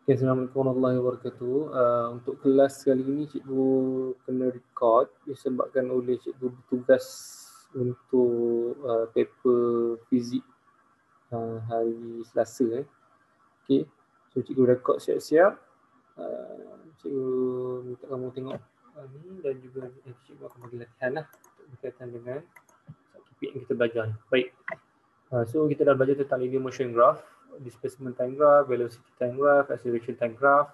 Okay, Assalamualaikum warahmatullahi wabarakatuh. Untuk kelas kali ini cikgu kena record disebabkan oleh cikgu bertugas untuk paper fizik hari Selasa. Okay, so cikgu record siap-siap. Cikgu minta kamu tengok ni dan juga cikgu akan bagi latihan lah berkaitan dengan topik yang kita belajar ni. Baik, so kita dah belajar tentang linear motion graph, displacement time graph, velocity time graph, acceleration time graph.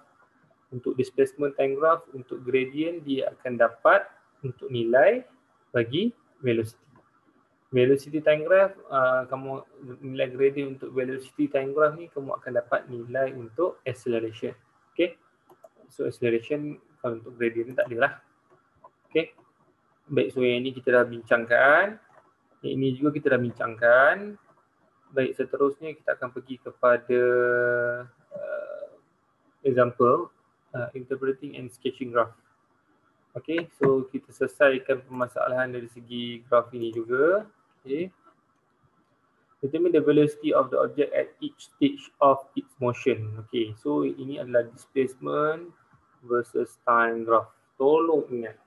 Untuk displacement time graph, untuk gradient dia akan dapat untuk nilai bagi velocity. Velocity time graph, kamu nilai gradient untuk velocity time graph ni kamu akan dapat nilai untuk acceleration. Okay, so acceleration kalau untuk gradient ni tak ada lah. Okay, baik, so yang ini kita dah bincangkan, yang ini juga kita dah bincangkan. Baik, seterusnya kita akan pergi kepada example interpreting and sketching graph. Okay, so kita selesaikan permasalahan dari segi graf ini juga. Okay. Determine the velocity of the object at each stage of its motion. Okay, so ini adalah displacement versus time graph. Tolong ingat,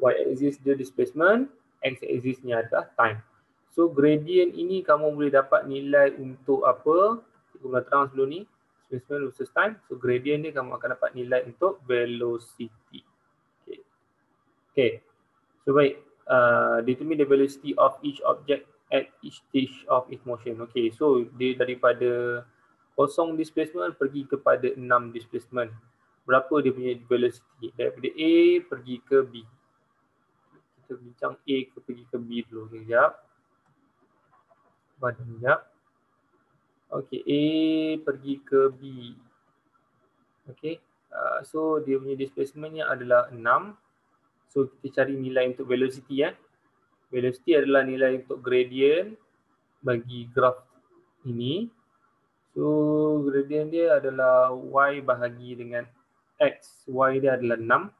y-axis dia displacement, x-axis ni adalah time. So gradient ini kamu boleh dapat nilai untuk apa? Cikgu nak terang sebelum ni, displacement versus time. So gradient ni kamu akan dapat nilai untuk velocity. Okay, so baik, determine the velocity of each object at each stage of its motion. Okay, so dia daripada 0 displacement pergi kepada 6 displacement. Berapa dia punya velocity? Daripada A pergi ke B. Kita bincang A pergi ke B dulu. Okay, sekejap. Pada sekejap. Okay, A pergi ke B. Okay, so dia punya displacementnya adalah 6. So kita cari nilai untuk velocity ya. Velocity adalah nilai untuk gradient bagi graf ini. So gradient dia adalah y bahagi dengan x. Y dia adalah 6.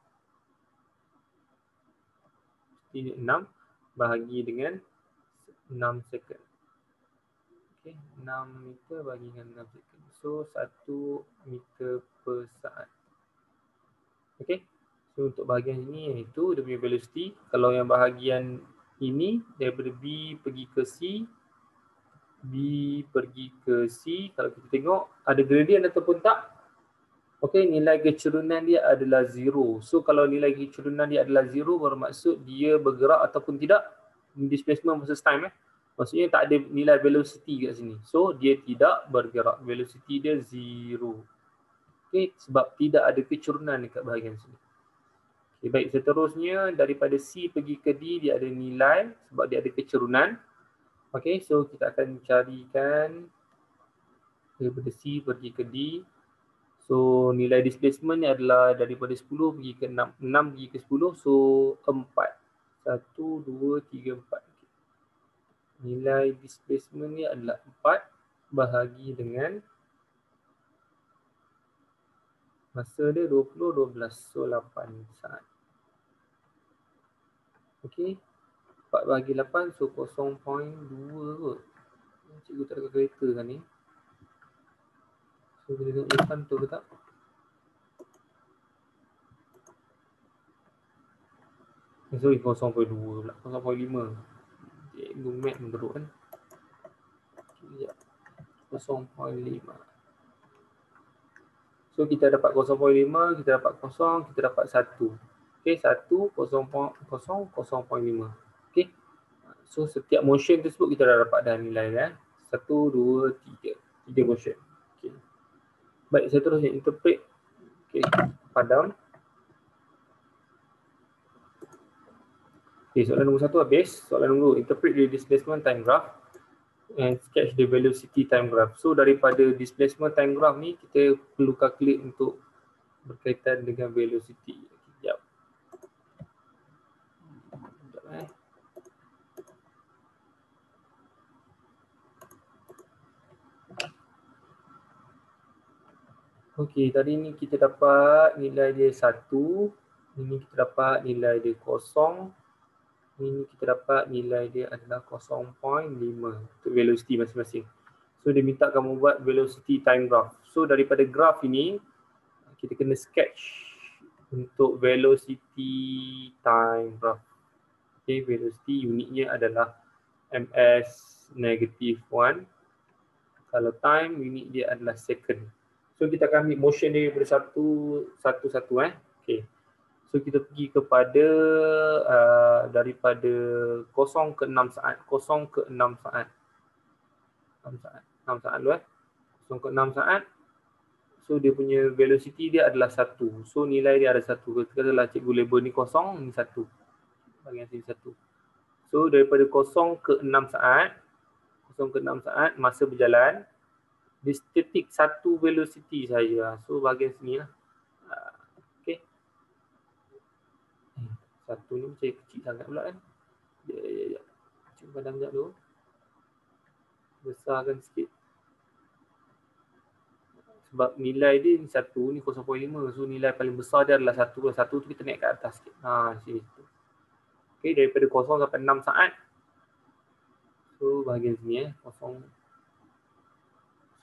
Ini 6 bahagi dengan 6 second. Okay, 6 meter bahagi dengan 6 second. So 1 meter per saat. Okay, so untuk bahagian ini iaitu dia punya velocity. Kalau yang bahagian ini daripada B pergi ke C, B pergi ke C, kalau kita tengok ada gradient ataupun tak? Okey, nilai kecerunan dia adalah 0. So kalau nilai kecerunan dia adalah 0 bermaksud dia bergerak ataupun tidak, displacement versus time maksudnya tak ada nilai velocity kat sini. So dia tidak bergerak, velocity dia 0. Okey, sebab tidak ada kecerunan dekat bahagian sini. Okay, baik, seterusnya daripada C pergi ke D dia ada nilai sebab dia ada kecerunan. Okey, so kita akan carikan daripada C pergi ke D. So nilai displacement ni adalah daripada 10 pergi ke 6, 6 pergi ke 10, so 4. 1, 2, 3, 4. Okay. Nilai displacement ni adalah 4 bahagi dengan masa dia 20, 12, so 8 saat. Okey, 4 bahagi 8, so 0.2 kot. Cikgu tak ada kereta kan ni. So kita tengok depan betul ke tak? Sorry, 0.2 pula, 0.5. Cikgu mat mengeruk kan. Sekejap. 0.5. So kita dapat 0.5, kita dapat 0, kita dapat 1. Okey, 1, 0.0, 0.5. Okey. So setiap motion tersebut kita dah dapat dah nilai ya. 1, 2, 3. 3 motion. Okey. Baik, seterusnya interpret. Okey, padam. Okey, soalan nombor 1 habis. Soalan nombor 2, interpret the displacement time graph and sketch the velocity time graph. So daripada displacement time graph ni kita perlu calculate untuk berkaitan dengan velocity. Sekejap. Okey, tadi ni kita dapat nilai dia 1. Ini kita dapat nilai dia 0. Ini kita dapat nilai dia adalah 0.5 untuk velocity masing-masing. So dia minta kamu buat velocity time graph. So daripada graph ini kita kena sketch untuk velocity time graph. Okay, velocity unitnya adalah ms-1. Kalau time, unit dia adalah second. So kita akan ambil motion dia daripada satu. Okay. So kita pergi kepada daripada 0 ke 6 saat. 0 ke 6 saat. 6 saat dulu 0 ke 6 saat. So dia punya velocity dia adalah 1. So nilai dia ada 1. Katakanlah cikgu label ni 0, ni 1. Bahagian sini 1. So daripada 0 ke 6 saat, 0 ke 6 saat, masa berjalan, dia static satu velocity saja. So bahagian sini lah. Okay. Satu ni macam kecil sangat pula kan. Ya. Cuba padam sekejap dulu. Besarkan sikit. Sebab nilai dia ni 1, ni 0.5. So nilai paling besar dia adalah 1. 1 tu kita naik ke atas sikit. Sini. Okay, daripada 0 sampai 6 saat. So bahagian sini 0.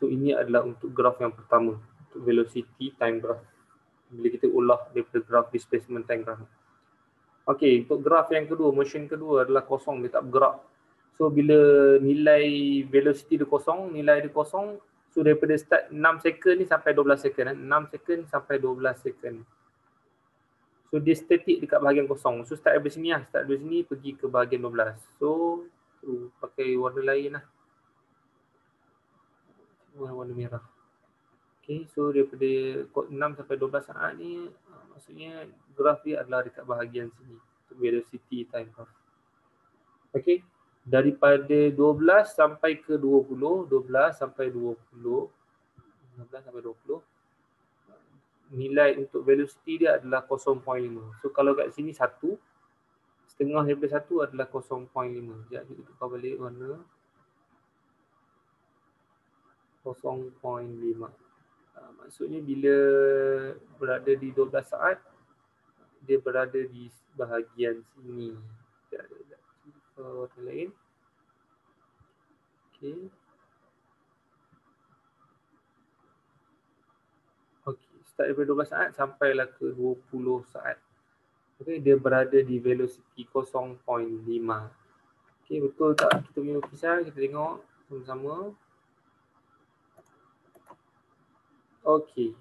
So ini adalah untuk graf yang pertama. Untuk velocity time graph. Bila kita ulah daripada graf displacement time graph. Okay, untuk graf yang kedua, motion kedua adalah 0. Dia tak bergerak. So bila nilai velocity dia 0, nilai dia 0. So daripada start 6 second ni sampai 12 second. 6 second sampai 12 second. So dia static dekat bahagian 0. So start dari sini lah. Start dari sini pergi ke bahagian 12. So pakai warna lain lah. Warna merah. Okay, so daripada 6 sampai 12 saat ni, maksudnya graf dia adalah dekat bahagian sini. Velocity time graph. Okay, daripada 12 sampai ke 20, 12 sampai 20, 12 sampai 20, nilai untuk velocity dia adalah 0.5. So kalau kat sini 1, setengah daripada 1 adalah 0.5. Sekejap kita tukar balik warna. 0.5. Maksudnya bila berada di 12 saat, dia berada di bahagian sini. Warna lain. Okay. Okay, start daripada 12 saat sampailah ke 20 saat. Okay, dia berada di velocity 0.5. Okay, betul tak kita punya lukisan? Kita tengok sama-sama. Okay,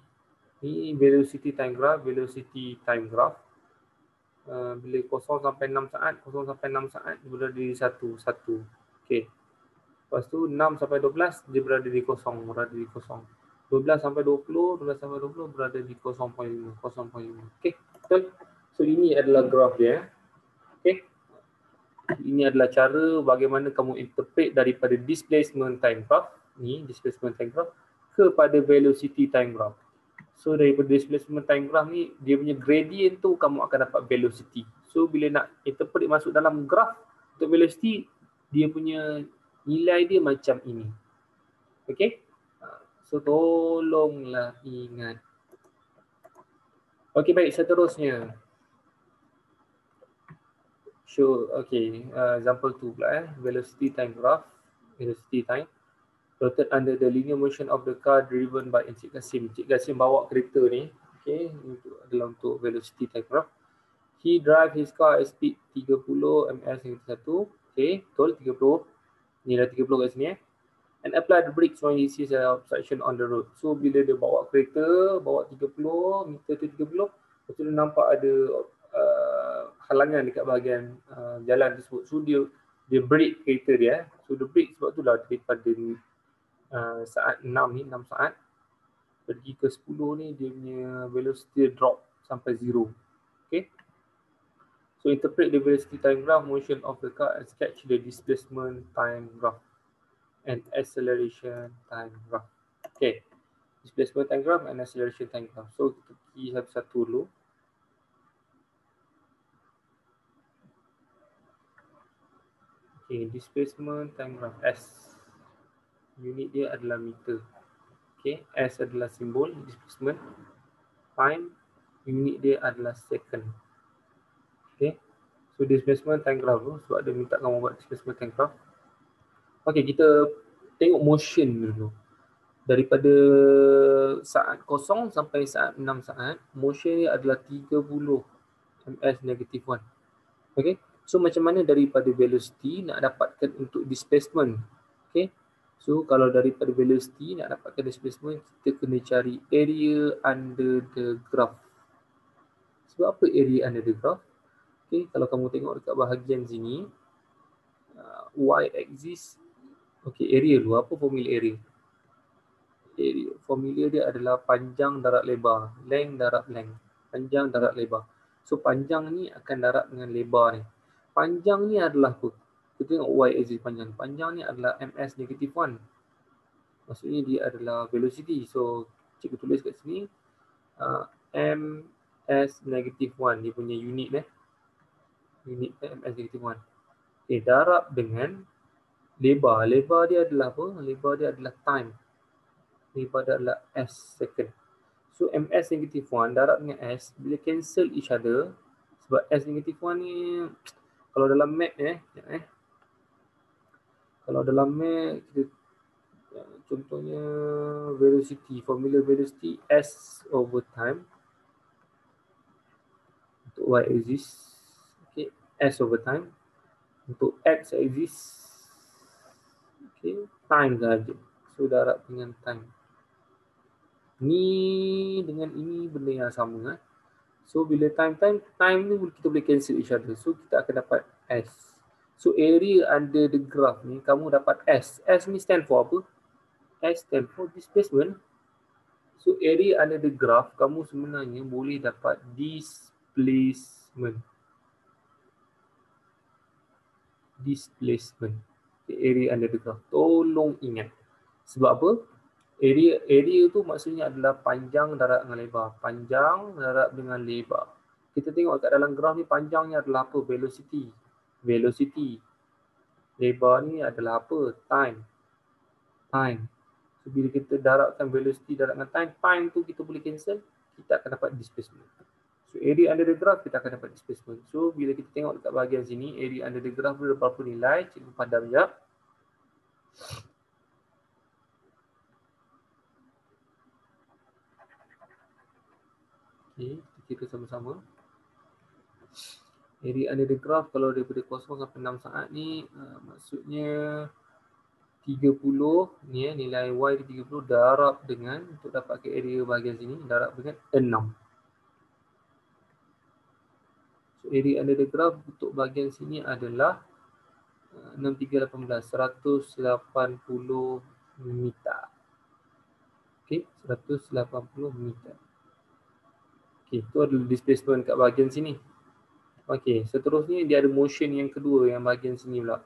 ni velocity time graph, velocity time graph. Bila 0 sampai 6 saat, 0 sampai 6 saat dia berada di 1. Okay. Lepas tu 6 sampai 12 dia berada di 0, berada di 0. 12 sampai 20, 12 sampai 20 berada di 0.5, 0.5. Okay, betul? So ini adalah graf dia. Okay. Ini adalah cara bagaimana kamu interpret daripada displacement time graph, ni displacement time graph, kepada velocity time graph. So daripada displacement time graph ni, dia punya gradient tu kamu akan dapat velocity. So bila nak interpret masuk dalam graph untuk velocity, dia punya nilai dia macam ini. Okay. So tolonglah ingat. Okay, baik, seterusnya. Show, okay, example 2 pula velocity time graph, velocity time plotted under the linear motion of the car driven by Encik Kasim. Encik Kasim bawa kereta ni, okay, adalah untuk velocity time graph. He drive his car at speed 30 ms/1, okay, betul 30, nilai 30 kat sini and apply the brakes when he sees an obstruction on the road. So bila dia bawa kereta, bawa 30, meter tu 30, lepas tu dia nampak ada halangan dekat bahagian jalan tersebut. So dia brake kereta dia. So the brake sebab itulah daripada saat 6 ni, 6 saat pergi ke 10 ni dia punya velocity drop sampai 0. Okay. So interpret the velocity time graph, motion of the car and sketch the displacement time graph and acceleration time graph. Okay. Displacement time graph and acceleration time graph. So kita pergi satu-satu dulu. Okay, displacement time graph S. Unit dia adalah meter. Okay, S adalah simbol displacement. Time, unit dia adalah second. Okay, so displacement time graph tu sebab dia minta kamu buat displacement time graph. Okay, kita tengok motion dulu. Daripada saat 0 sampai saat 6 saat, motion dia adalah 30 ms -1. Okay. So macam mana daripada velocity nak dapatkan untuk displacement? Okay. So kalau daripada velocity nak dapatkan displacement, kita kena cari area under the graph. Sebab apa area under the graph? Okay. Kalau kamu tengok dekat bahagian sini, y axis, okay, area dulu. Apa formula area? Area. Formula dia adalah panjang darab lebar. Length darab length. Panjang darab lebar. So panjang ni akan darab dengan lebar ni. Panjang ni adalah apa? Kita tengok y axis panjang. Panjang ni adalah ms -1. Maksudnya dia adalah velocity. So cikgu tulis kat sini ms -1. Dia punya unit unit ms -1. Okay, darab dengan lebar. Lebar dia adalah apa? Lebar dia adalah time. Lebar dia adalah s second. So ms -1 darab dengan s, bila cancel each other, sebab s -1 ni kalau dalam map kalau dalam map kita contohnya velocity, formula velocity s over time untuk y axis, okay, s over time. Untuk x axis, okay, time sahaja. So darab dengan time. Ni dengan ini benda yang sama. So bila time ni kita boleh cancel each other. So kita akan dapat S. So area under the graph ni kamu dapat S. S ni stand for apa? S stand for displacement. So area under the graph kamu sebenarnya boleh dapat displacement. Displacement. Okay, area under the graph. Tolong ingat. Sebab apa? Area tu maksudnya adalah panjang darab dengan lebar. Panjang darab dengan lebar. Kita tengok kat dalam graf ni panjangnya adalah apa? Velocity. Velocity. Lebar ni adalah apa? Time. Time. So bila kita darabkan velocity darab dengan time, time tu kita boleh cancel, kita akan dapat displacement. So area under the graph kita akan dapat displacement. So bila kita tengok dekat bahagian sini, area under the graph ada berapa nilai? Cikgu padam sekejap. Okay, kita sama-sama. Area under the graph kalau daripada 0 sampai 6 saat ni, maksudnya 30 ni nilai y di 30 darab dengan, untuk dapatkan area bahagian sini, darab dengan 6. So area under the graph untuk bahagian sini adalah 6318, 180 meter. Okay, 180 meter. Okay, itu adalah displacement kat bahagian sini. Okay, seterusnya dia ada motion yang kedua yang bahagian sini pula.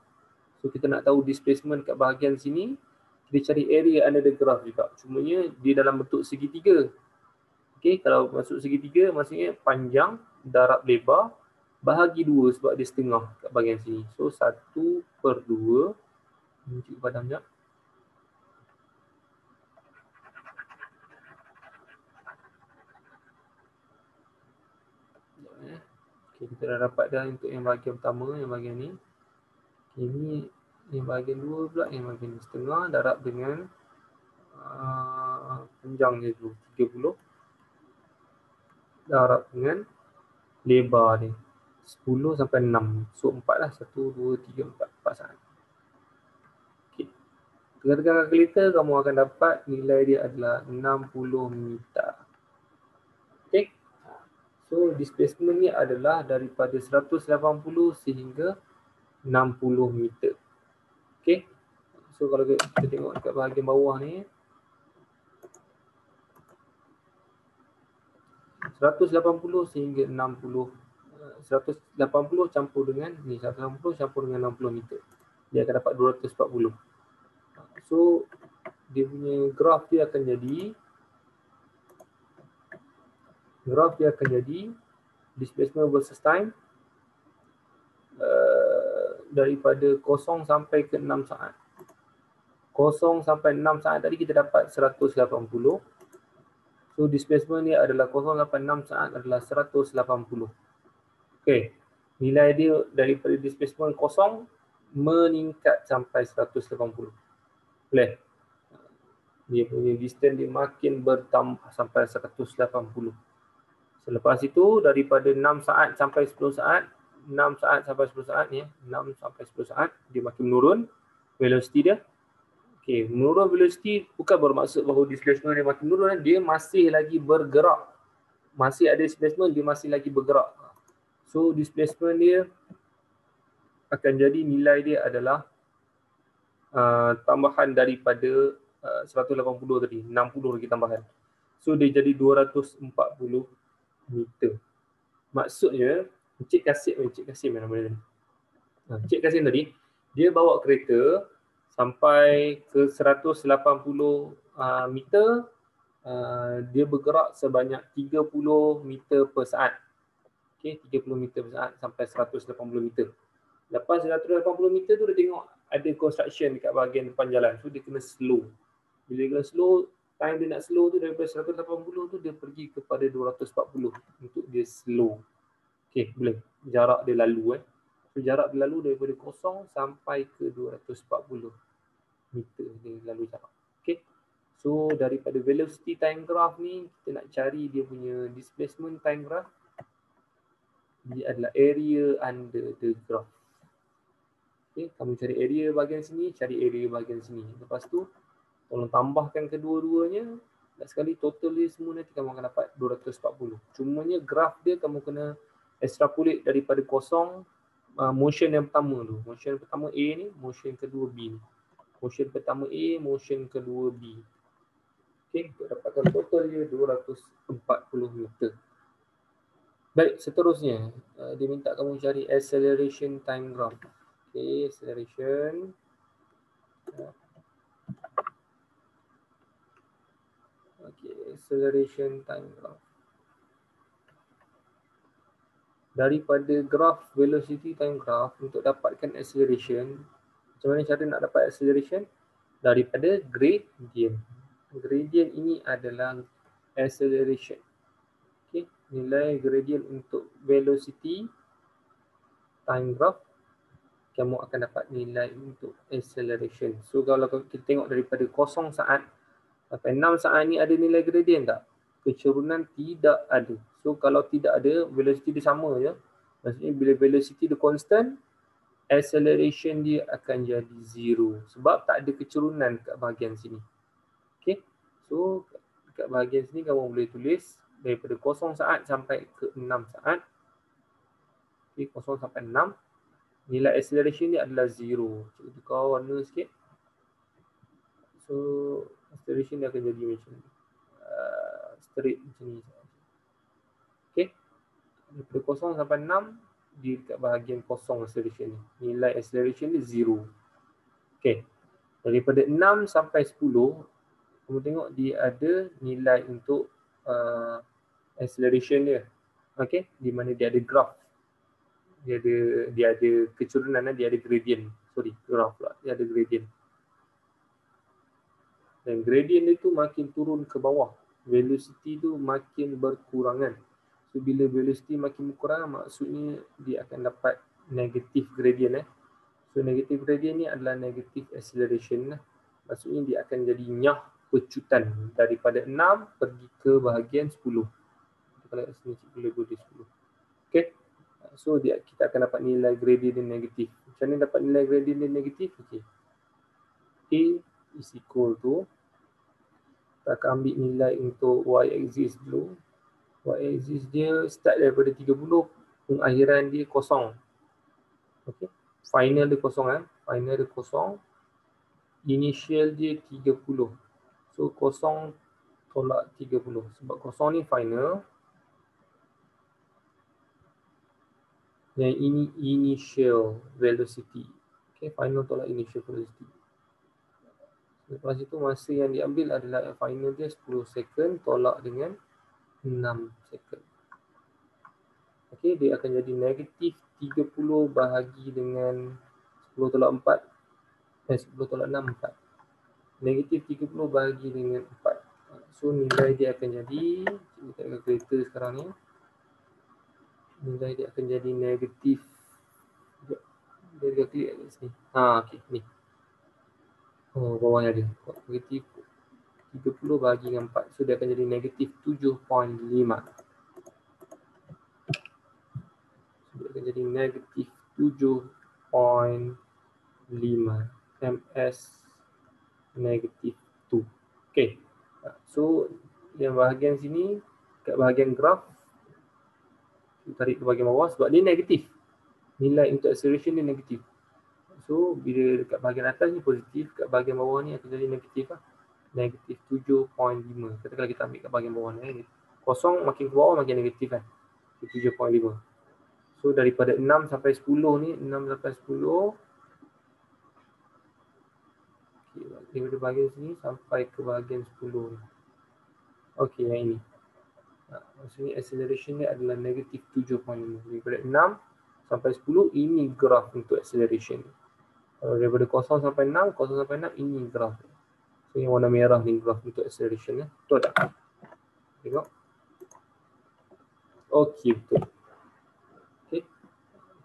So kita nak tahu displacement kat bahagian sini, kita cari area under the graph juga. Cumanya dia dalam bentuk segitiga. Okay, kalau masuk segitiga maksudnya panjang darab lebar bahagi 2 sebab dia setengah kat bahagian sini. So 1/2. Cikgu padam sekejap. Okay, kita dah dapat dah untuk yang bahagian pertama, yang bahagian ni. Okay, ini yang bahagian 2 pula, yang bahagian setengah darab dengan panjang dia dulu 30 darab dengan lebar ni 10 sampai 6. So 4 lah, 1, 2, 3, 4 saat. Okay. Tekan-tekan kalkulator kamu akan dapat nilai dia adalah 60 meter. Okay. So displacement ni adalah daripada 180 sehingga 60 meter. Okay. So kalau kita tengok dekat bahagian bawah ni, 180 sehingga 60, 180 campur dengan ni, 180 campur dengan 60 meter. Dia akan dapat 240. So dia punya graf dia akan jadi displacement versus time daripada 0 sampai ke 6 saat. 0 sampai 6 saat tadi kita dapat 180. So displacement dia adalah 0 sampai 6 saat adalah 180. Okay. Nilai dia daripada displacement 0 meningkat sampai 180. Boleh? Dia punya distance dia makin bertambah sampai 180. Selepas itu daripada 6 saat sampai 10 saat, 6 saat sampai 10 saat ni, 6 sampai 10 saat dia makin menurun velocity dia. Okey, menurun velocity bukan bermaksud bahawa displacement dia makin menurun, dia masih lagi bergerak. Masih ada displacement, dia masih lagi bergerak. So displacement dia akan jadi nilai dia adalah tambahan daripada 180 tadi, 60 lagi tambahan. So dia jadi 240 meter. Maksudnya Encik Kasim mana boleh ni. Encik Kasim tadi dia bawa kereta sampai ke 180 meter, dia bergerak sebanyak 30 meter per saat. Okey, 30 meter per saat sampai 180 meter. Lepas 180 meter tu dia tengok ada construction dekat bahagian depan jalan. So dia kena slow. Bila dia kena slow, time dia nak slow tu daripada 180 tu dia pergi kepada 240 untuk dia slow. Okey, boleh. Jarak dia lalu So jarak dia lalu daripada kosong sampai ke 240 meter dia lalu jarak. Okey. So daripada velocity time graph ni kita nak cari dia punya displacement time graph. Dia adalah area under the graph. Okay, kamu cari area bahagian sini, cari area bahagian sini. Lepas tu, tolong tambahkan kedua-duanya. Dan sekali total dia semua nanti kamu akan dapat 240. Cumanya graf dia kamu kena extrapolate daripada kosong motion yang pertama tu. Motion pertama A ni, motion kedua B ni. Motion pertama A, motion kedua B. Okay, untuk dapatkan total dia 240 meter. Baik, seterusnya dia minta kamu cari acceleration time graph. Okay, acceleration. Okay, acceleration time graph. Daripada graph velocity time graph untuk dapatkan acceleration, macam mana cara nak dapat acceleration? Daripada gradient. Gradient ini adalah acceleration. Okay, nilai gradient untuk velocity time graph, kamu akan dapat nilai untuk acceleration. So kalau kita tengok daripada 0 saat sampai 6 saat ni ada nilai gradient tak? Kecurunan tidak ada. So kalau tidak ada, velocity dia sama je. Maksudnya bila velocity dia constant, acceleration dia akan jadi 0. Sebab tak ada kecurunan kat bahagian sini. Okay. So kat bahagian sini kamu boleh tulis daripada 0 saat sampai ke 6 saat. Okay, 0 sampai 6. Nilai acceleration dia adalah 0. Cuba tukar warna sikit. So acceleration dia akan jadi macam ni. Straight macam ni. Okay. Daripada 0 sampai 6, di dekat bahagian kosong acceleration ni. Nilai acceleration dia 0. Okay. Daripada 6 sampai 10, kamu tengok dia ada nilai untuk acceleration dia. Okay. Di mana dia ada graph. Dia ada kecurunan, dia ada gradient. Sorry, graph pula. Dia ada gradient. Dan gradient itu makin turun ke bawah. Velocity tu makin berkurangan. So bila velocity makin berkurang, maksudnya dia akan dapat negative gradient. So negative gradient ni adalah negative acceleration. Maksudnya dia akan jadi nyah pecutan daripada 6 pergi ke bahagian 10. Kalau kat sini boleh go di 10. Okay. So kita akan dapat nilai gradient dia negatif. Macam mana dapat nilai gradient dia negatif? Okay. A is equal to, kita akan ambil nilai untuk y-axis dulu. Y-axis dia start daripada 30, pengakhiran dia kosong. Okay. Final dia kosong. Final dia kosong. Initial dia 30. So kosong tolak 30. Sebab kosong ni final. Yang ini initial velocity. Okay, final tolak initial velocity. Lepas itu masa yang diambil adalah final dia 10 second tolak dengan 6 second. Okay, dia akan jadi negatif 30 bahagi dengan 10 tolak 4. 10 tolak 6, 4. Negatif 30 bahagi dengan 4. So nilai dia akan jadi, kita akan calculator sekarang ni. Nilai dia akan jadi negatif. Dia klik kat sini. Okay, ni. Oh, bawahnya ada. Negatif 30 bahagi dengan 4. So dia akan jadi negatif 7.5. Dia akan jadi negatif 7.5 ms negatif 2. Okay. So yang bahagian sini, kat bahagian graf, tarik ke bahagian bawah sebab dia negatif. Nilai untuk acceleration dia negatif. So bila dekat bahagian atas ni positif, kat bahagian bawah ni akan jadi negatif lah. Negatif 7.5. Katakanlah kita ambil kat bahagian bawah ni. Kosong makin ke bawah makin negatif kan. 7.5. So daripada 6 sampai 10 ni, 6 sampai 10. Okay, daripada bahagian sini sampai ke bahagian 10 ni. Okay, yang ini. Maksudnya acceleration dia adalah negatif 7.5. Daripada 6 sampai 10, ini graf untuk acceleration. Daripada 0 sampai 6, 0 sampai 6, ini graf. So yang warna merah ni graf untuk acceleration. Betul tak? Tengok. Okey, betul. Okey.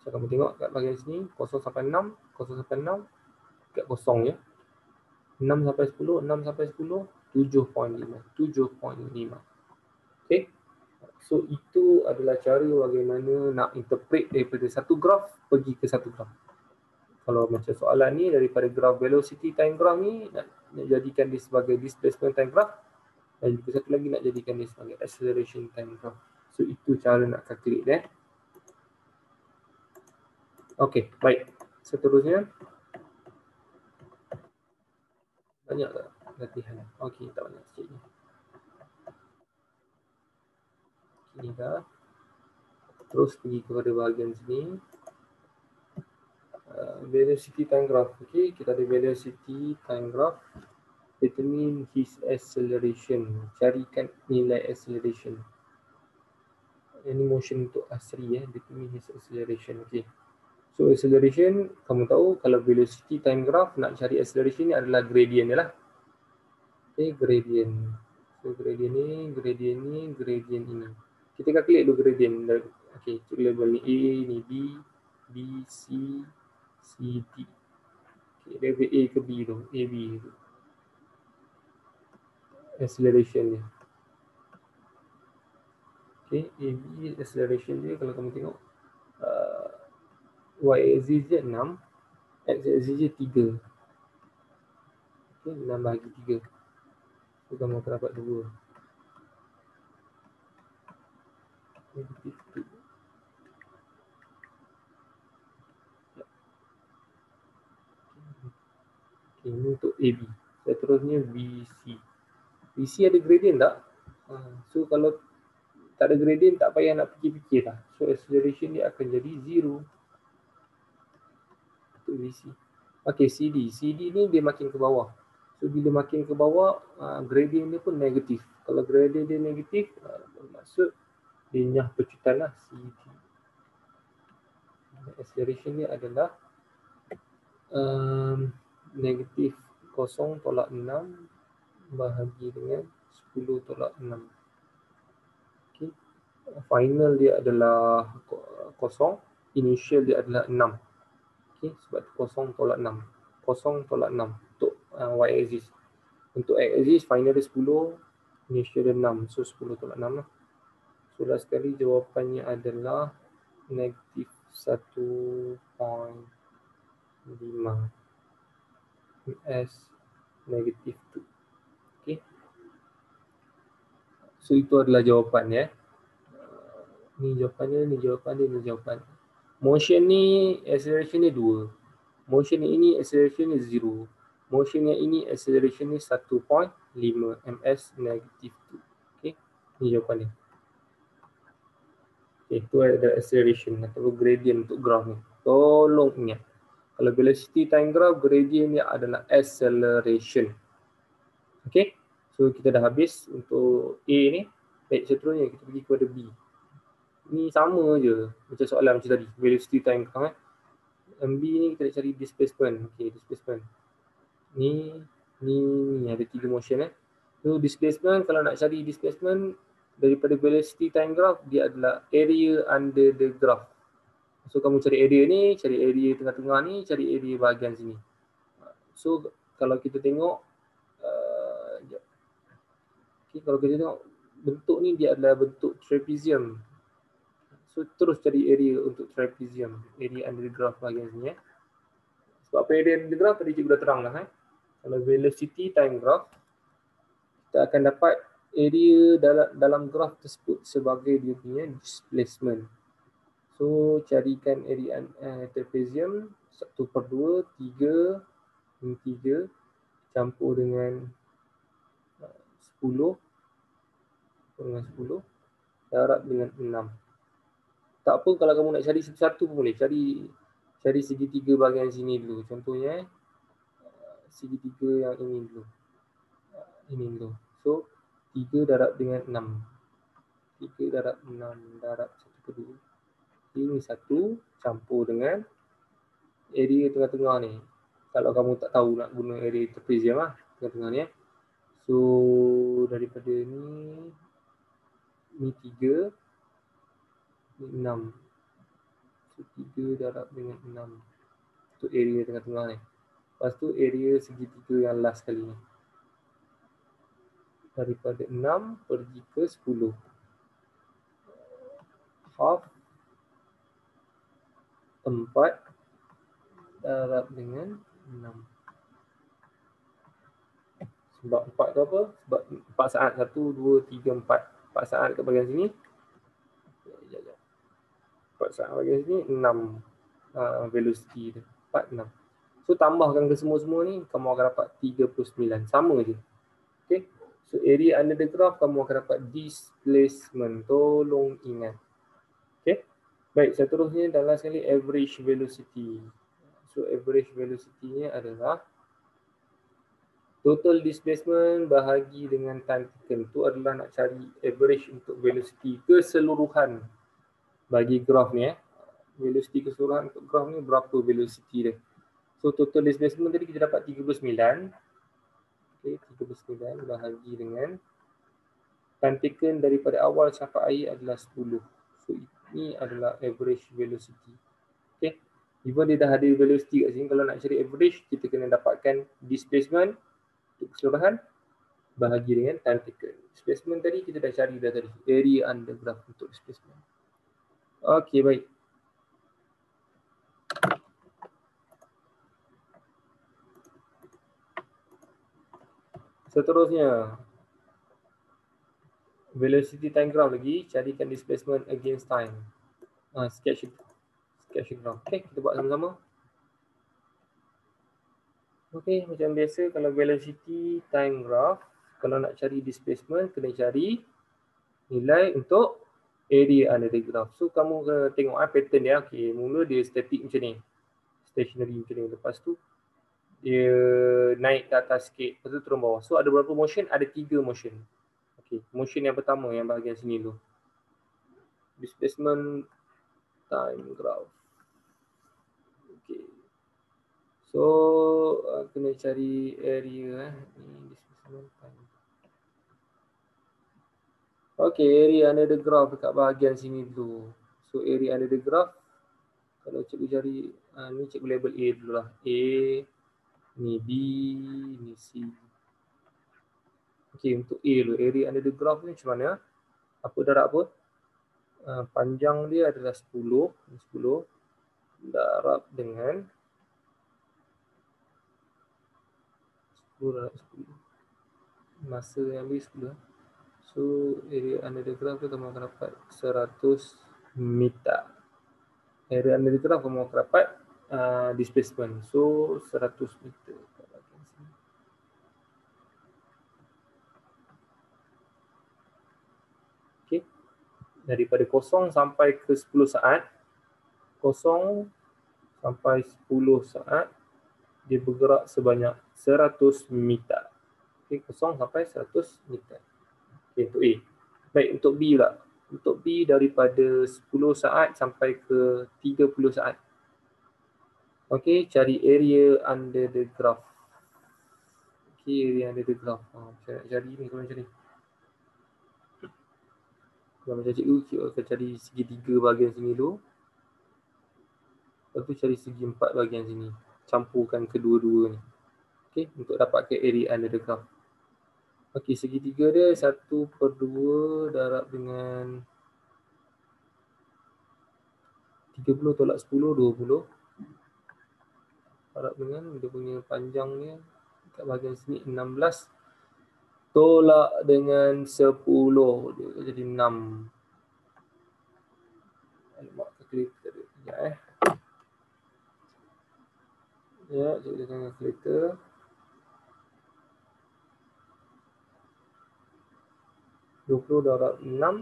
So kamu tengok kat bahagian sini, 0 sampai 6, 0 sampai 6, kat kosong ya. 6 sampai 10, 6 sampai 10, 7.5. 7.5. Okey. So itu adalah cara bagaimana nak interpret daripada satu graf pergi ke satu graf. Kalau macam soalan ni daripada graf velocity time graph ni nak jadikan dia sebagai displacement time graph, dan juga satu lagi nak jadikan dia sebagai acceleration time graph. So itu cara nak calculate . Okey, baik. Seterusnya banyak tak latihan? Okey, tak banyak sikit ni. Ini dah. Terus pergi kepada bahagian sini. Velocity time graph. Okey, kita ada velocity time graph. Determine his acceleration. Carikan nilai acceleration. Ini motion untuk asri determine his acceleration. Okey. So acceleration, kamu tahu kalau velocity time graph nak cari acceleration ni adalah gradient dia lah. Okey, gradient. So gradient ni, gradient ni, gradient ini. Kita calculate dulu gradient. Okey, level ni A, ni B, B, C, C, D. Okay, level A ke B tu, A, B tu. Acceleration dia. Okay, A, B, acceleration dia kalau kamu tengok y-axis dia 6, x-axis dia 3. Okay, 6 bahagi 3. So kamu akan dapat 2. Negatif 2. Okay, ini untuk AB. Seterusnya BC. BC ada gradient tak? So kalau tak ada gradient tak payah nak fikir-fikir lah. So acceleration dia akan jadi 0. Untuk BC. Okay, CD. CD ni dia makin ke bawah. So bila makin ke bawah, gradient dia pun negatif. Kalau gradient dia negatif, maksud dia nyah pecutan lah, CD. Acceleration dia adalah negatif 0.6 bahagi dengan 10.6. Okay. Final dia adalah 0, initial dia adalah 6. Okay, sebab 0.6. 0.6 untuk y-axis. Untuk x-axis final dia 10, initial dia 6. So 10.6 lah. So last sekali jawapannya adalah negatif 1.5 ms negatif 2. Okay. So itu adalah jawapan ya. Ni jawapannya, ni jawapan dia, ni jawapan. Motion ni acceleration ni 2. Motion yang ini acceleration ni 0. Motion yang ini acceleration ni 1.5 ms negatif 2. Okay. Ni jawapan dia. Okay, itu ada acceleration atau gradient untuk graph ni. Tolong ingat. Kalau velocity time graph, gradient dia adalah acceleration. Okay. So kita dah habis untuk A ni. Baik, seterusnya kita pergi kepada B. Ni sama je macam soalan macam tadi, velocity time graph . MB ni kita nak cari displacement. Okay, displacement. Ni ada 3 motion . So displacement, kalau nak cari displacement daripada velocity time graph, dia adalah area under the graph. So kamu cari area ni, cari area tengah-tengah ni, cari area bahagian sini. So kalau kita tengok Okay, kalau kita tengok bentuk ni dia adalah bentuk trapezium. So terus cari area untuk trapezium, area under the graph bahagian sini ya. Sebab apa area under the graph tadi cikgu dah terang dah Kalau velocity time graph, kita akan dapat area dalam graph tersebut sebagai dia punya displacement. So carikan area trapezium 1/2, 3, ini 3 campur dengan 10 darab dengan 6. Tak apa kalau kamu nak cari satu-satu pun boleh. Cari segitiga bahagian sini dulu. Contohnya segitiga yang ini dulu. Ini dulu. So 3 darab dengan 6. 3 darab 6 darab 1/2. Ini 1 campur dengan area tengah-tengah ni. Kalau kamu tak tahu nak guna area trapezium lah. Tengah-tengah ni So daripada ni 3, ni 6. So 3 darab dengan 6. Untuk area tengah-tengah ni. Lepas tu area segitiga yang last kali ni. Daripada 6 pergi ke 10. Half 4 darab dengan 6. Sebab 4 tu apa? Sebab 4 saat. 1, 2, 3, 4. 4 saat kat bahagian sini. 4 saat bahagian sini 6 velocity tu. 4, 6. So tambahkan ke semua-semua ni, kamu akan dapat 39. Sama je. Okay. So area under the graph, kamu akan dapat displacement. Tolong ingat. Okay. Baik, seterusnya dalam sekali average velocity. So average velocity-nya adalah total displacement bahagi dengan time taken. Itu adalah nak cari average untuk velocity keseluruhan bagi graph ni. Velocity keseluruhan untuk graph ni berapa velocity dia. So total displacement tadi kita dapat 39. Okay, 39 bahagi dengan time taken daripada awal sampai akhir adalah 10. So ini adalah average velocity. Okay. Even dia dah ada velocity kat sini, kalau nak cari average, kita kena dapatkan displacement untuk keseluruhan bahagi dengan time taken. Displacement tadi kita dah cari dah tadi. Area under graph untuk displacement. Okay, baik. Seterusnya, velocity time graph lagi, carikan displacement against time. Sketch graph. Okay, kita buat sama-sama. Okay, macam biasa kalau velocity time graph, kalau nak cari displacement, kena cari nilai untuk area under the graph. So kamu kena tengok pattern dia. Okay, mula dia static macam ni. Stationary macam ni. Lepas tu dia naik ke atas sikit, lepas tu turun bawah. So ada berapa motion? Ada 3 motion. Okay, motion yang pertama yang bahagian sini dulu. Displacement time graph. Okay. So kena cari area ni displacement time. Okay, area under the graph dekat bahagian sini dulu. So area under the graph, kalau cikgu cari, ni cikgu label A dulu lah. A, ni B, ni C. Okay, untuk A dulu, area under the graph ni macam mana? Apa darab apa? Panjang dia adalah 10. 10 darab dengan 10 darab 10. Masa yang habis 10. So area under the graph tu kamu akan dapat 100 meter. Area under the graph kamu akan dapat displacement. So 100 meter. Okay. Daripada 0 sampai ke 10 saat. 0 sampai 10 saat. Dia bergerak sebanyak 100 meter. Okay, 0 sampai 100 meter. Okay, untuk A. Baik, untuk B pula. Untuk B daripada 10 saat sampai ke 30 saat. Okay, cari area under the graph. Okay, area under the graph. Saya nak cari ni kalau macam ni. Kalau macam cikgu, cikgu akan cari segitiga bahagian sini dulu. Lepas tu cari segi 4 bahagian sini. Campurkan kedua-dua ni. Okay, untuk dapatkan area under the graph. Okey, segitiga dia 1/2 darab dengan 30 tolak 10, 20. Darab dengan dia punya panjangnya kat bahagian sini 16 tolak dengan 10, dia jadi 6. Alamak, kalkulator dia. Sekejap Ya, cikgu dengan kalkulator. 20 darab 6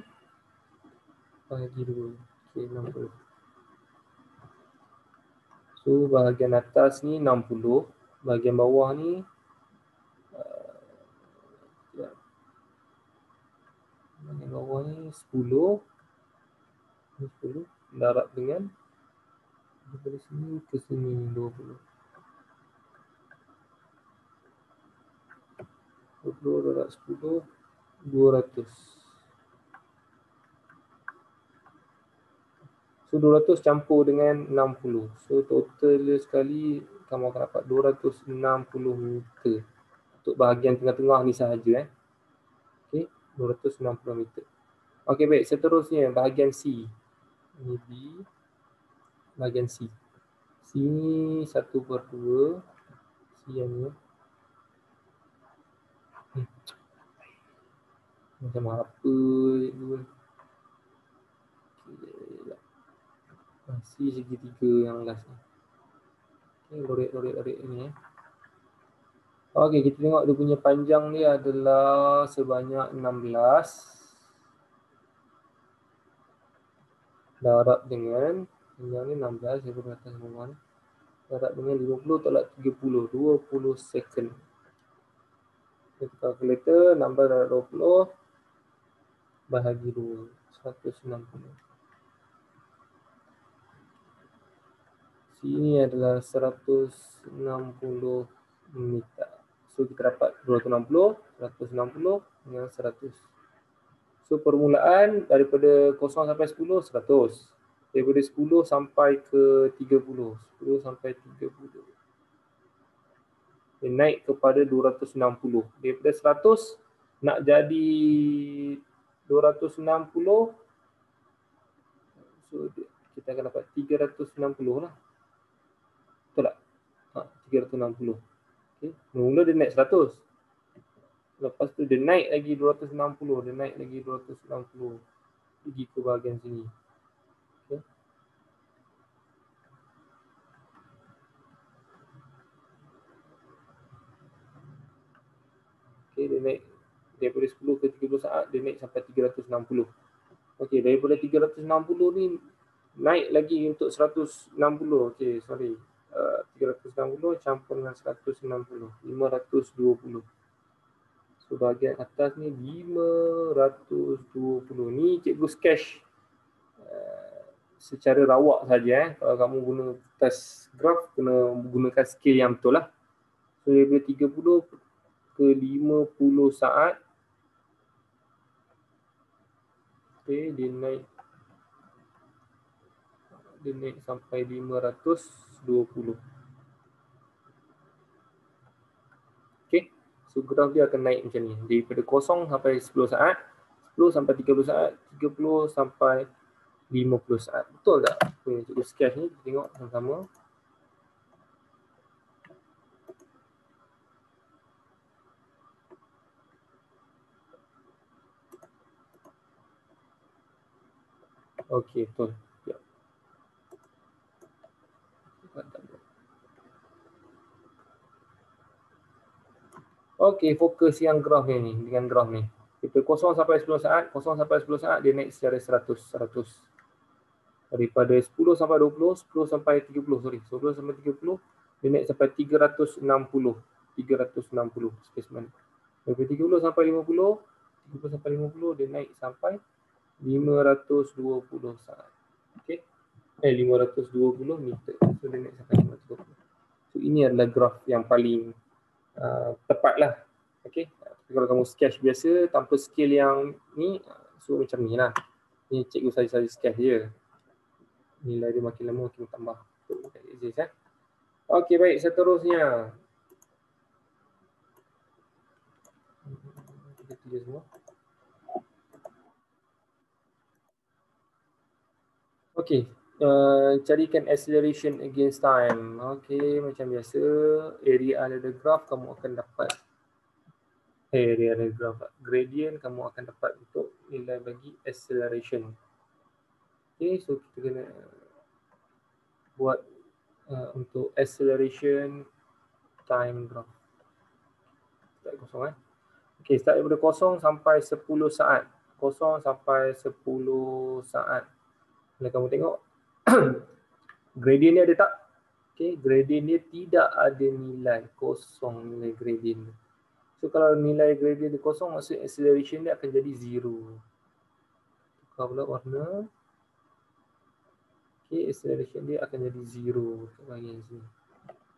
bahagi 2. Okey, 60. So, bahagian atas ni 60. Bahagian bawah ni bahagian bawah ni 10. 10 darab dengan dari sini ke sini 20. 20 darab 10, 200. So 200 campur dengan 60. So total dia sekali kamu akan dapat 260 meter. Untuk bahagian tengah-tengah ni sahaja. Okey, 260 meter. Okey, baik. Seterusnya bahagian C. Ini B. Bahagian C. C ni 1/2. C yang ni. Macam apa cikgu? C segitiga yang last ni. Okey, lorek ni. Okey, kita tengok dia punya panjang dia adalah sebanyak 16 darab dengan panjang ni 16 daripada atas bawah ni. Darab dengan 50 tolak 30, 20 second. Kita kalkulator, nombor darab 20 bahagi 2, 160. Sini adalah 160 meter. So kita dapat 260, 160 dengan 100. So permulaan daripada 0 sampai 10, 100. Daripada 10 sampai ke 30. 10 sampai 30. Dia naik kepada 260. Daripada 100 nak jadi 260. So kita akan dapat 360 lah. Betul tak? 360. Okay. Mula dia naik 100. Lepas tu dia naik lagi 260. Dia naik lagi 260. Pergi ke bahagian sini. Okay. Okay, dia naik daripada 10 ke 30 saat, dia naik sampai 360. Okey, daripada 360 ni naik lagi untuk 160. Okey, sorry. 360 campur dengan 160. 520. So, bahagian atas ni 520. Ni cikgu sketch secara rawak saja. Kalau kamu guna kertas graf, kena gunakan scale yang betul lah. So, daripada 30 ke 50 saat. Okey, dia naik sampai 520. Okey. So graf dia akan naik macam ni. Daripada 0 sampai 10 saat, 10 sampai 30 saat, 30 sampai 50 saat. Betul tak? Apa yang cikgu sketch ni? Kita tengok sama-sama. Okey, betul. Ya. Okey, fokus yang graf ni dengan graf ni. Daripada 0 sampai 10 saat, 0 sampai 10 saat dia naik secara 100. Daripada 10 sampai 20, 10 sampai 30, sorry. 10 sampai 30, dia naik sampai 360. 360 spesimen. Daripada 30 sampai 50, 30 sampai 50 dia naik sampai 520 saat. Okey. 520 meter. So dia naik sampai 520. So ini adalah graf yang paling tepat lah. Okey. Kalau kamu sketch biasa tanpa scale yang ni, so macam ni lah. Ni cikgu saja sketch je. Nilai dia makin lama makin tambah. Okey, baik, seterusnya. Dia semua. Okey, carikan acceleration against time. Okey, macam biasa, area under the graph kamu akan dapat area under the graph, gradient kamu akan dapat untuk nilai bagi acceleration. Okey, so kita kena buat untuk acceleration time graph. Start kosong Okey, start daripada 0 sampai 10 saat. 0 sampai 10 saat. Bila kamu tengok gradient dia ada tak? Okey, gradient dia tidak ada nilai, kosong nilai gradient dia. So kalau nilai gradient dia kosong, maksudnya acceleration dia akan jadi 0. Tukar pula warna. Okey, acceleration dia akan jadi 0 kat bahagian sini.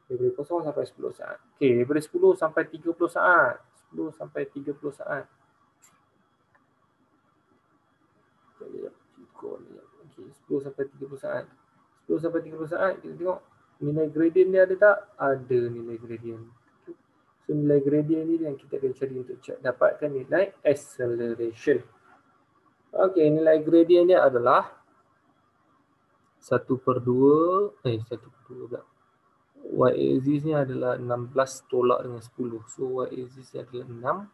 Daripada 0 sampai 10 saat. Okey, daripada 10 sampai 30 saat. 10 sampai 30 saat. Okey, 10 sampai 30 saat. 10 sampai 30 saat, kita tengok nilai gradient dia ada tak? Ada nilai gradient. Okay. So nilai gradient ni yang kita akan cari untuk dapatkan nilai acceleration. Okey, nilai gradient dia adalah 1/2, 1/2 pula. Y-axis ni adalah 16 tolak dengan 10. So Y-axis adalah 6.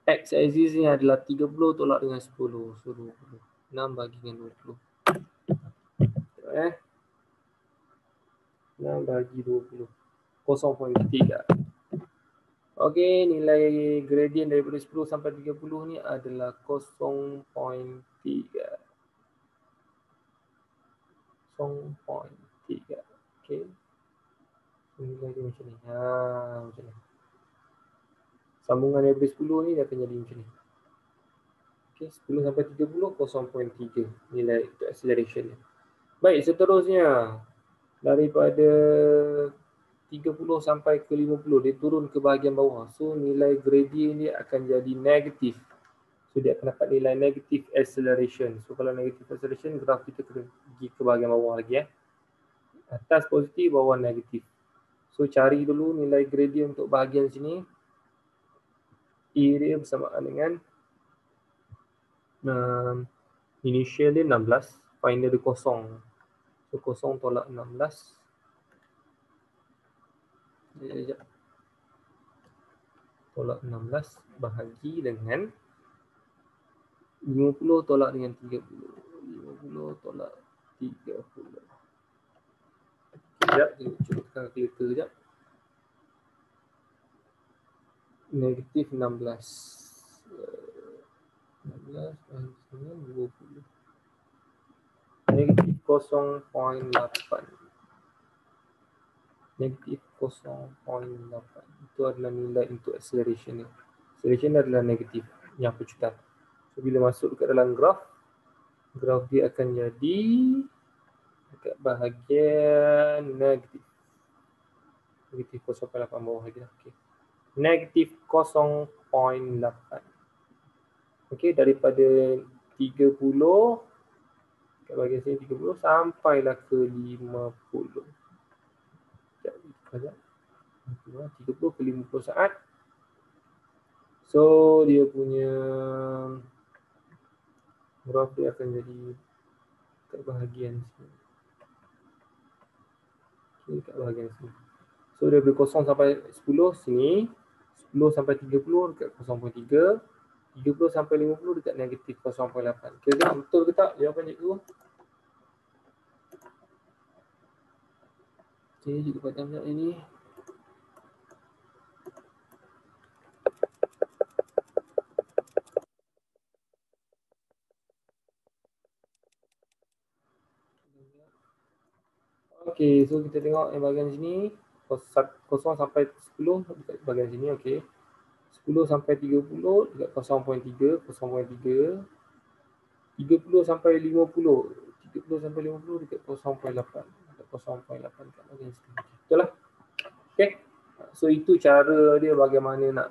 X-axis ni adalah 30 tolak dengan 10. So 20. 6 bagi dengan 20. 6 bagi 20. 0.3. Okey, nilai gradient daripada 10 sampai 30 ni adalah 0.3. 0.3. Okey. Nilai dia macam ni. Macam ni. Sambungan daripada 10 ni dia akan jadi macam ni. Okey, 10 sampai 30, 0.3 nilai untuk acceleration dia. Baik, seterusnya daripada 30 sampai ke 50 dia turun ke bahagian bawah. So nilai gradient dia akan jadi negatif. So dia akan dapat nilai negatif acceleration. So kalau negatif acceleration, graf kita kena pergi ke bahagian bawah lagi Atas positif, bawah negatif. So cari dulu nilai gradient untuk bahagian sini. E dia bersamaan dengan initial dia 16, final dia kosong. So 0 tolak 16. Sekejap. Tolak 16 bahagi dengan 50 tolak dengan 30. 50 tolak 30. Sekejap, cuba tekan kalkulator sekejap. Negatif 16. 16 bahagi dengan 20. Negatif 0.8. Negatif 0.8. Itu adalah nilai untuk acceleration ni. Acceleration adalah negatif yang pecutan. So bila masuk dekat dalam graf dia akan jadi dekat bahagian negatif. Negatif 0.8 bawah lagi lah. Okay. Negatif 0.8. Okey, daripada 30 kat bahagian sini 30 sampailah ke 50. Sekejap. 30 ke 50 saat. So dia punya graf dia akan jadi kat bahagian sini. Okay, kat bahagian sini. So daripada 0 sampai 10 sini, 10 sampai 30 dekat 0.3, 30 sampai 50 dekat negatif 0.8. Kira betul ke tak jawapan cikgu? Okay, cikgu padam sekejap ini. Okey, so kita tengok yang bahagian sini 0 sampai 10 dekat bahagian sini, okey. 10 sampai 30 dekat 0.3, 0.3. 30 sampai 50, 30 sampai 50 dekat 0.8, dekat 0.8 kat bahagian sini. Betul lah. Okey. So itu cara dia bagaimana nak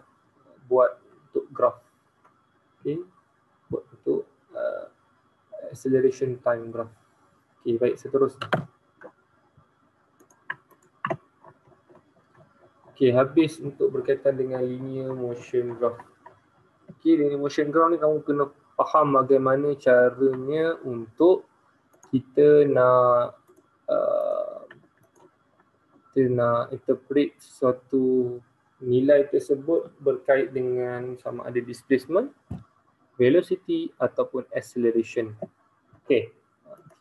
buat untuk graf. Okey. Buat untuk acceleration time graph. Okey, baik, seterusnya. Okey, habis untuk berkaitan dengan linear motion graph. Okey, linear motion graph ni kamu kena faham bagaimana caranya untuk kita nak interpret suatu nilai tersebut berkait dengan sama ada displacement, velocity ataupun acceleration. Okey,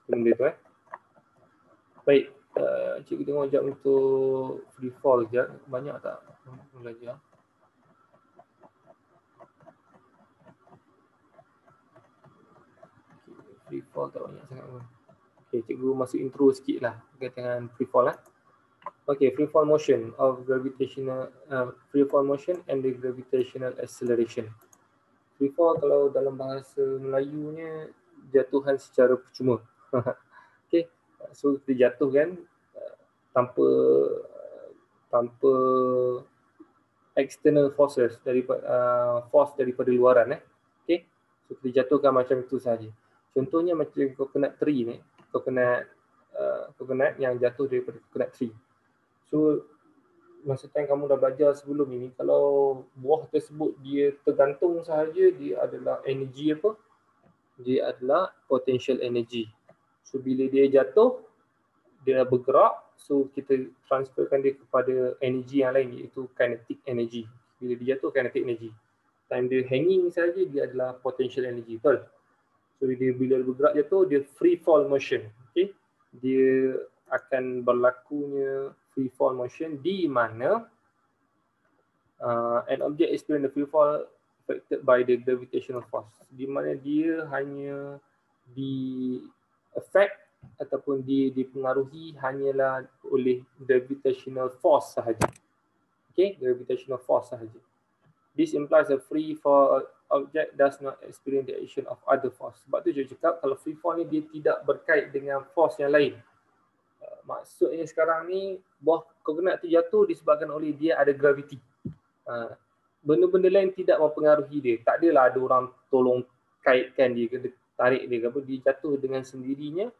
benda tu Baik, cikgu tengok sekejap untuk free fall sekejap. Banyak tak belajar? Free fall tak banyak sangat pun. Okay, cikgu masuk intro sikit lah berkaitan dengan free fall lah. Okay, free fall motion and the gravitational acceleration. Free fall kalau dalam bahasa Melayunya jatuhan secara percuma. Okay, so kita jatuh kan tanpa external forces daripada force daripada luaran Okay, so kita jatuhkan macam itu saja. Contohnya macam coconut tree ni, coconut yang jatuh daripada coconut tree. So masa time kamu dah belajar sebelum ini, kalau buah tersebut dia tergantung sahaja, dia adalah energi apa? Dia adalah potential energy. So bila dia jatuh, dia bergerak, so kita transferkan dia kepada energi yang lain, iaitu kinetic energy. Bila dia jatuh, kinetic energy. Time dia hanging saja, dia adalah potential energy, betul? So bila bergerak jatuh, dia free fall motion. Okay? Dia akan berlakunya free fall motion di mana an object experience the free fall affected by the gravitational force. Di mana dia hanya di affect ataupun dipengaruhi hanyalah oleh gravitational force sahaja. Okay, gravitational force sahaja. This implies a free fall object does not experience the action of other force. Sebab tu saya cakap kalau free fall ni dia tidak berkait dengan force yang lain. Maksudnya sekarang ni buah coconut tu jatuh disebabkan oleh dia ada gravity. Benda-benda lain tidak mempengaruhi dia. Tak adalah ada orang tolong kaitkan dia, tarik dia ke apa. Dia jatuh dengan sendirinya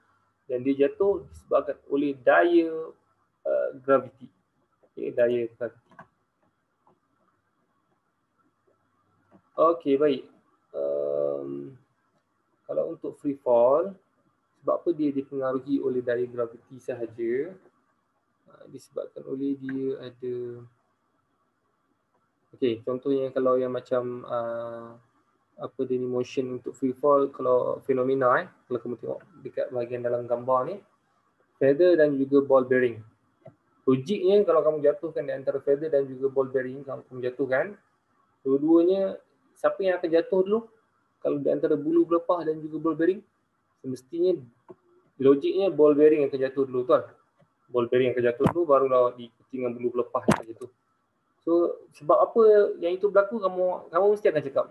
dan dia jatuh disebabkan oleh daya gravity. Okay, daya gravity. Okey, baik. Kalau untuk free fall, sebab apa dia dipengaruhi oleh daya gravity sahaja? Disebabkan oleh dia ada contohnya kalau yang macam apa dia ni motion untuk free fall, kalau fenomena kalau kamu tengok dekat bahagian dalam gambar ni, feather dan juga ball bearing. Logiknya kalau kamu jatuhkan di antara feather dan juga ball bearing, kamu jatuhkan, dua-duanya siapa yang akan jatuh dulu? Kalau di antara bulu pelepah dan juga ball bearing, semestinya logiknya ball bearing akan jatuh dulu, tuan. Ball bearing akan jatuh dulu, barulah diikuti dengan bulu pelepah yang akan jatuh. So sebab apa yang itu berlaku, kamu mesti akan cakap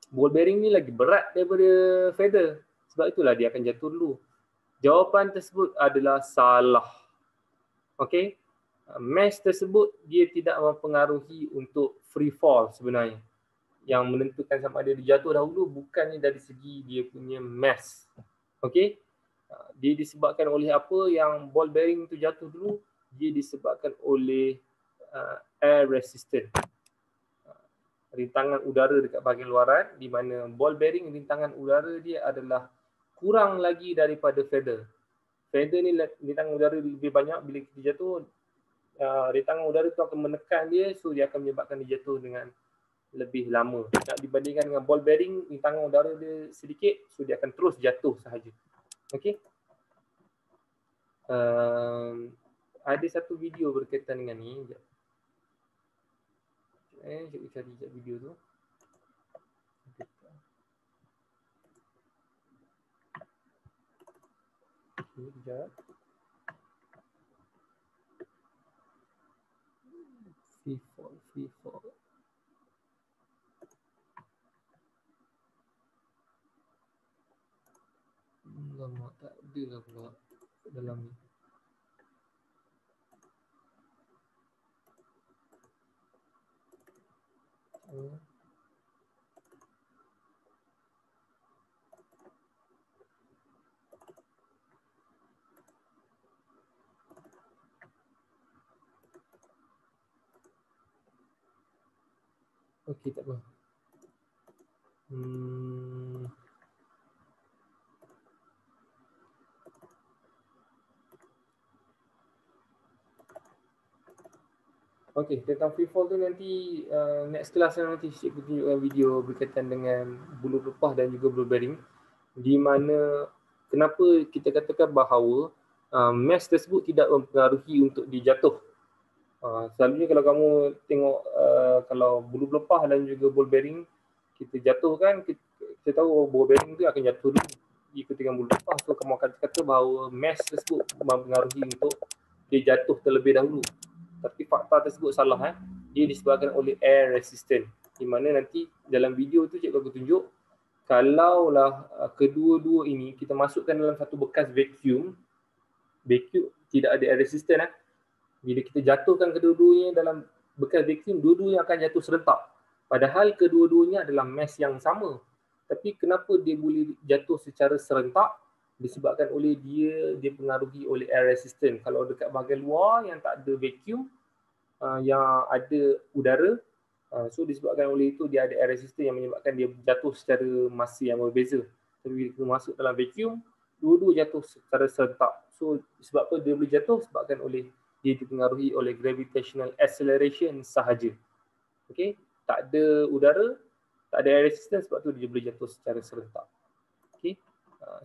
ball bearing ni lagi berat daripada feather, sebab itulah dia akan jatuh dulu. Jawapan tersebut adalah salah. Okey, mass tersebut dia tidak mempengaruhi untuk free fall sebenarnya. Yang menentukan sama ada dia jatuh dahulu bukannya dari segi dia punya mass. Okey, dia disebabkan oleh apa yang ball bearing tu jatuh dulu? Dia disebabkan oleh air resistant, rintangan udara dekat bahagian luaran, di mana ball bearing rintangan udara dia adalah kurang lagi daripada feather. Feather ni rintangan udara lebih banyak, bila kita jatuh rintangan udara tu akan menekan dia, so dia akan menyebabkan dia jatuh dengan lebih lama. Nak dibandingkan dengan ball bearing, rintangan udara dia sedikit, so dia akan terus jatuh sahaja. Okey. Ada satu video berkaitan dengan ni. Cikgu cari sekejap video tu. Sekejap. Free fall. Lama tak ada lah pula dalam ni. Okey, tak apa. Okey, tentang free fall tu nanti next class nanti cikgu tunjukkan video berkaitan dengan bulu pelepah dan juga bulu bearing, di mana kenapa kita katakan bahawa mass tersebut tidak mempengaruhi untuk dijatuh. Selalunya kalau kamu tengok kalau bulu pelepah dan juga ball bearing kita jatuh kan, kita tahu ball bearing tu akan jatuh dulu ikuti dengan bulu pelepah. So kamu akan kata bahawa mass tersebut mempengaruhi untuk dia jatuh terlebih dahulu. Tapi fakta tersebut salah. Dia disebabkan oleh air resistant, di mana nanti dalam video tu cikgu akan tunjuk kalaulah kedua-dua ini kita masukkan dalam satu bekas vacuum tidak ada air resistant, bila kita jatuhkan kedua-duanya dalam bekas vacuum, dua-duanya akan jatuh serentak. Padahal kedua-duanya adalah mass yang sama. Tapi kenapa dia boleh jatuh secara serentak? Disebabkan oleh dia pengaruhi oleh air resistant. Kalau dekat bahagian luar yang tak ada vacuum, yang ada udara, so disebabkan oleh itu dia ada air resistant yang menyebabkan dia jatuh secara masa yang berbeza. Tapi bila kita masuk dalam vacuum, dua-dua jatuh secara serentak. So sebab apa dia boleh jatuh? Sebabkan oleh dia dipengaruhi oleh gravitational acceleration sahaja. Okey, tak ada udara, tak ada air resistance, sebab tu dia boleh jatuh secara serentak. Okey,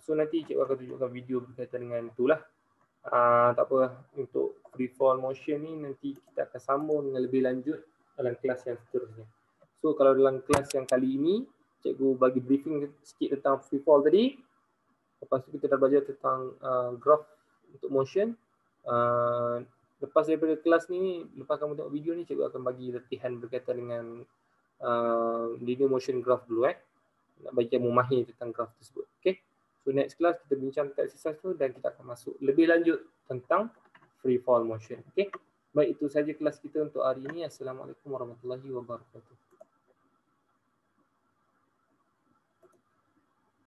so nanti cikgu akan tunjukkan video berkaitan dengan itulah. Tak apa, untuk free fall motion ni nanti kita akan sambung dengan lebih lanjut dalam kelas yang seterusnya. So kalau dalam kelas yang kali ini cikgu bagi briefing sikit tentang free fall tadi. Lepas tu kita dah belajar tentang graph untuk motion. Lepas daripada kelas ni, lepas kamu tengok video ni, cikgu akan bagi latihan berkaitan dengan linear motion graph dulu. Nak bagi kamu mahir tentang graph tersebut. Okay. So next class kita bincang tentang exercise tu dan kita akan masuk lebih lanjut tentang free fall motion. Okay. Baik, itu saja kelas kita untuk hari ini. Assalamualaikum warahmatullahi wabarakatuh.